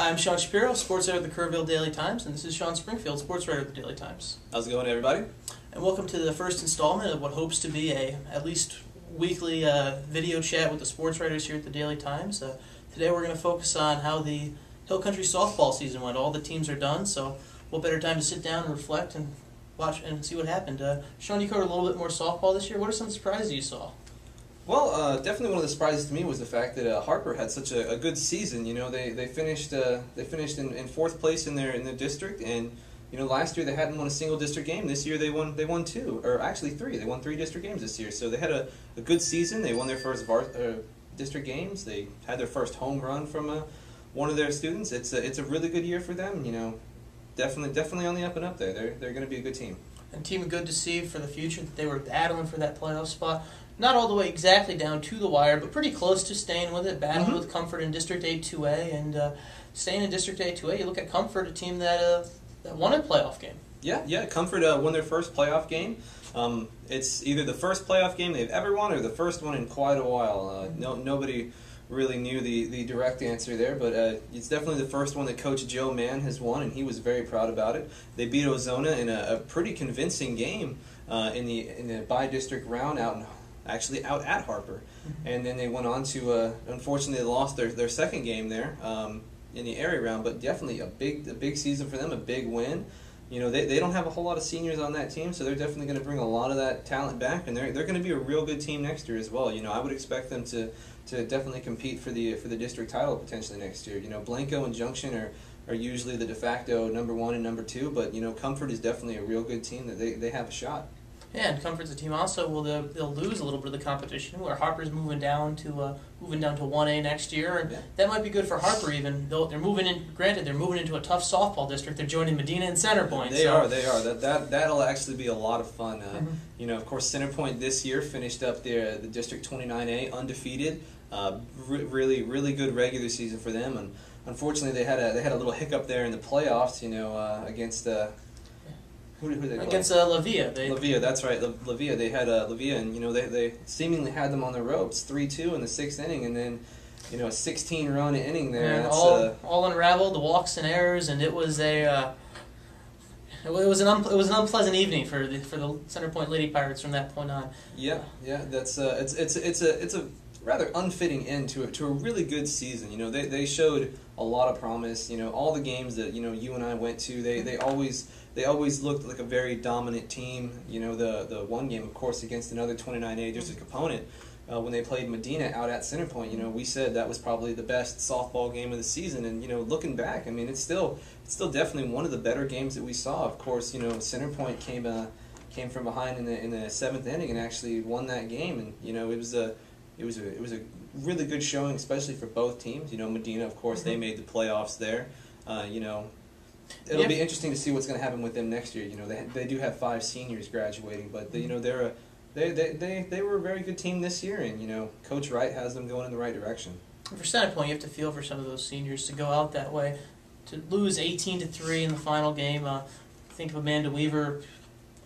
I'm Sean Shapiro, sports editor of the Kerrville Daily Times, and this is Sean Springfield, sports writer of the Daily Times. How's it going, everybody? And welcome to the first installment of what hopes to be a at least weekly video chat with the sports writers here at the Daily Times. Today we're going to focus on how the Hill Country softball season went. All the teams are done, so what better time to sit down and reflect and watch and see what happened. Sean, you covered a little bit more softball this year. What are some surprises you saw? Well, definitely one of the surprises to me was the fact that Harper had such a good season. You know, they finished in fourth place in their district, and you know last year they hadn't won a single district game. This year they won two, or actually three. They won 3 district games this year, so they had a good season. They won their first district games. They had their first home run from one of their students. It's a really good year for them. You know, definitely on the up and up there. They're going to be a good team. And team good to see for the future that they were battling for that playoff spot. Not all the way exactly down to the wire, but pretty close to staying with it, battling with Comfort in District A-2A, and staying in District A-2A, you look at Comfort, a team that won a playoff game. Yeah, Comfort won their first playoff game. It's either the first playoff game they've ever won or the first one in quite a while. Nobody really knew the direct answer there, but it's definitely the first one that Coach Joe Mann has won, and he was very proud about it. They beat Ozona in a pretty convincing game in the by-district round out at Harper, and then they went on to unfortunately they lost their second game there in the area round, but definitely a big season for them, a big win. You know, they don't have a whole lot of seniors on that team, so they're definitely going to bring a lot of that talent back, and they're going to be a real good team next year as well. You know, I would expect them to definitely compete for the district title potentially next year. You know, Blanco and Junction are usually the de facto number 1 and number 2, but you know, Comfort is definitely a real good team that they have a shot. Yeah, and Comfort's a team also. Well, they'll lose a little bit of the competition. Where Harper's moving down to 1A next year, and that might be good for Harper. Even though they're moving in, granted they're moving into a tough softball district. They're joining Medina and Centerpoint. They are. That'll actually be a lot of fun. You know, of course, Centerpoint this year finished up the District 29A undefeated. Really good regular season for them, and unfortunately they had a little hiccup there in the playoffs. You know, against. Who they against Lavia. Lavia, that's right. Lavia. They had Lavia, and you know they seemingly had them on the ropes, 3-2 in the 6th inning, and then you know a 16-run inning there. And all unraveled, the walks and errors, and it was an unpleasant evening for the Centerpoint Lady Pirates from that point on. Yeah. That's it's a rather unfitting end to a really good season. You know, they showed a lot of promise. You know, all the games that you and I went to, they always looked like a very dominant team. You know, the one game, of course, against another 29A district opponent, when they played Medina out at Centerpoint, you know, we said that was probably the best softball game of the season. And you know, looking back, I mean, it's still definitely one of the better games that we saw. Of course, you know, Centerpoint came from behind in the 7th inning and actually won that game. And you know, it was a really good showing, especially for both teams. You know, Medina, of course, they made the playoffs there. You know, it'll be interesting to see what's going to happen with them next year. You know, they do have 5 seniors graduating, but you know they were a very good team this year, and you know Coach Wright has them going in the right direction. For Centerpoint, you have to feel for some of those seniors to go out that way, to lose 18-3 in the final game. Think of Amanda Weaver,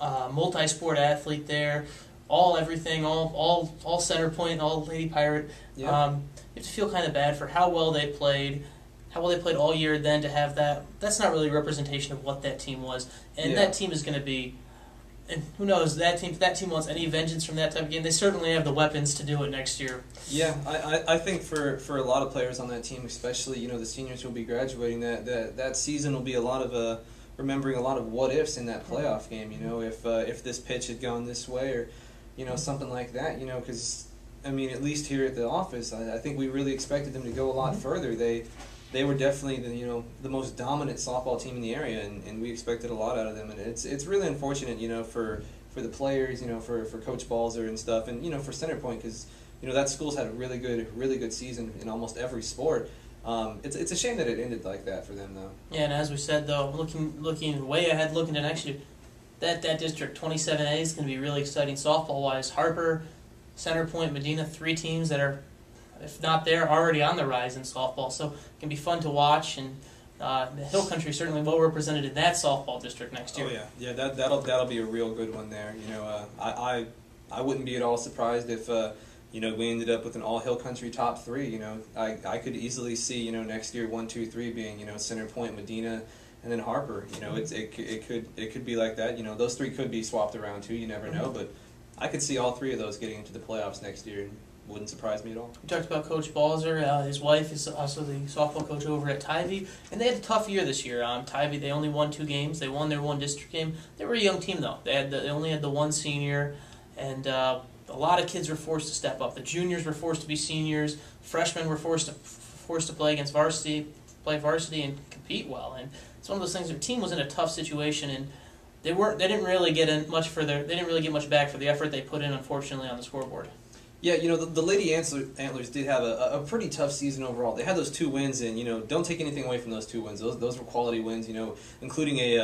multi-sport athlete there. Everything, all Centerpoint, all Lady Pirate. Yeah. You have to feel kind of bad for how well they played all year. Then to have that's not really a representation of what that team was. And that team is going to be, and who knows, if that team wants any vengeance from that type of game, they certainly have the weapons to do it next year. Yeah, I think for a lot of players on that team, especially you know the seniors who will be graduating, that season will be a lot of remembering a lot of what ifs in that playoff game. You know, if this pitch had gone this way, or you know, something like that, you know, because, I mean, at least here at the office, I think we really expected them to go a lot further. They were definitely, the most dominant softball team in the area, and we expected a lot out of them. And it's really unfortunate, you know, for the players, you know, for Coach Balzer and stuff, and, you know, for Centerpoint, because, you know, that school's had a really good season in almost every sport. It's a shame that it ended like that for them, though. Yeah, and as we said, though, looking way ahead, looking to next year, that district 27A is going to be really exciting softball-wise. Harper, Centerpoint, Medina, 3 teams that are, if not there, already on the rise in softball. So it can be fun to watch, and the Hill Country certainly well represented in that softball district next year. Oh yeah, that'll be a real good one there. You know, I wouldn't be at all surprised if we ended up with an all Hill Country top 3. I could easily see next year 1, 2, 3 being Center Point, Medina, and then Harper. It could be like that. Those 3 could be swapped around too. You never know, but I could see all 3 of those getting into the playoffs next year. Wouldn't surprise me at all. We talked about Coach Balzer. His wife is also the softball coach over at Tivy, and they had a tough year this year. Tivy, they only won 2 games. They won their 1 district game. They were a young team though. They only had the 1 senior, and a lot of kids were forced to step up. The juniors were forced to be seniors. Freshmen were forced to play against varsity, and compete well. And it's one of those things. Their team was in a tough situation, and they didn't really get much back for the effort they put in, unfortunately, on the scoreboard. Yeah, the Lady Antlers did have a pretty tough season overall. They had those 2 wins, and don't take anything away from those 2 wins. Those were quality wins, including a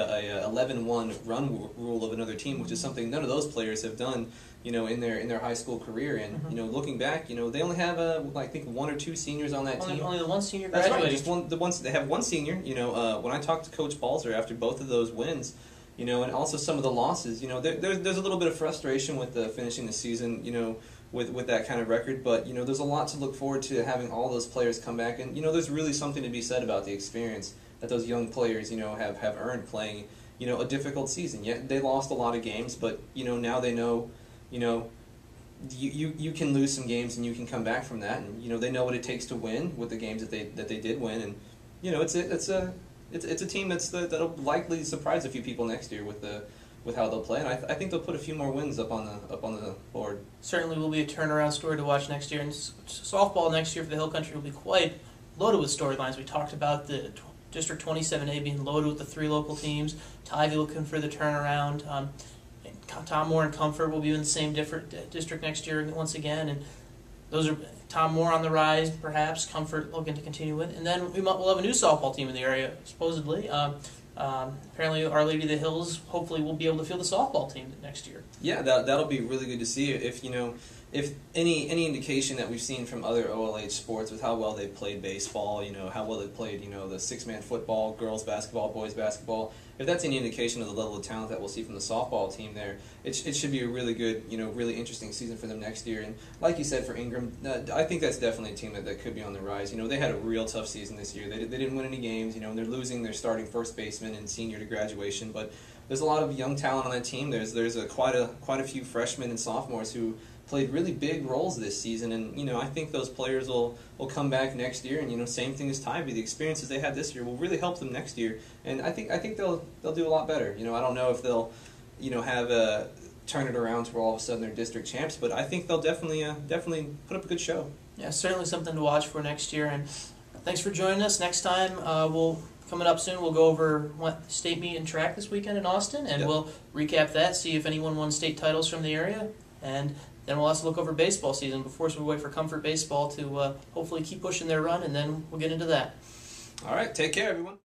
11-1 run rule of another team, which is something none of those players have done, in their high school career. And looking back, they only have I think 1 or 2 seniors on that team. Only the 1 senior graduated. That's right. They have 1 senior. When I talked to Coach Balzer after both of those wins, and also some of the losses, there's a little bit of frustration with finishing the season, with that kind of record, but there's a lot to look forward to having all those players come back, and there's really something to be said about the experience that those young players have earned playing a difficult season. Yet they lost a lot of games, but now they know you can lose some games and you can come back from that, and they know what it takes to win with the games that they did win, and it's a team that'll likely surprise a few people next year with how they'll play, and I think they'll put a few more wins up on the board. Certainly will be a turnaround story to watch next year, and softball next year for the Hill Country will be quite loaded with storylines. We talked about the District 27A being loaded with the 3 local teams. Tivy looking for the turnaround. Tom Moore and Comfort will be in the same district next year once again, and those are Tom Moore on the rise, perhaps Comfort looking to continue with, and then we'll have a new softball team in the area supposedly. Apparently, Our Lady of the Hills hopefully will be able to field the softball team next year. Yeah, that'll be really good to see. If any indication that we've seen from other OLH sports with how well they've played baseball, how well they've played, the 6-man football, girls basketball, boys basketball. If that's any indication of the level of talent that we'll see from the softball team there, it should be a really good, really interesting season for them next year. And like you said, for Ingram, I think that's definitely a team that could be on the rise. They had a real tough season this year. They didn't win any games. They're losing their starting first baseman and senior to graduation, but there's a lot of young talent on that team. There's quite a few freshmen and sophomores who played really big roles this season, and I think those players will come back next year, and same thing as Tivy. The experiences they had this year will really help them next year, and I think they'll do a lot better. I don't know if they'll have turn it around to where all of a sudden they're district champs, but I think they'll definitely put up a good show. Yeah, certainly something to watch for next year, and thanks for joining us. Next time coming up soon, we'll go over what state meet and track this weekend in Austin, and we'll recap that, see if anyone won state titles from the area, and then we'll also look over baseball season before we wait for Comfort Baseball to hopefully keep pushing their run, and then we'll get into that. All right, take care, everyone.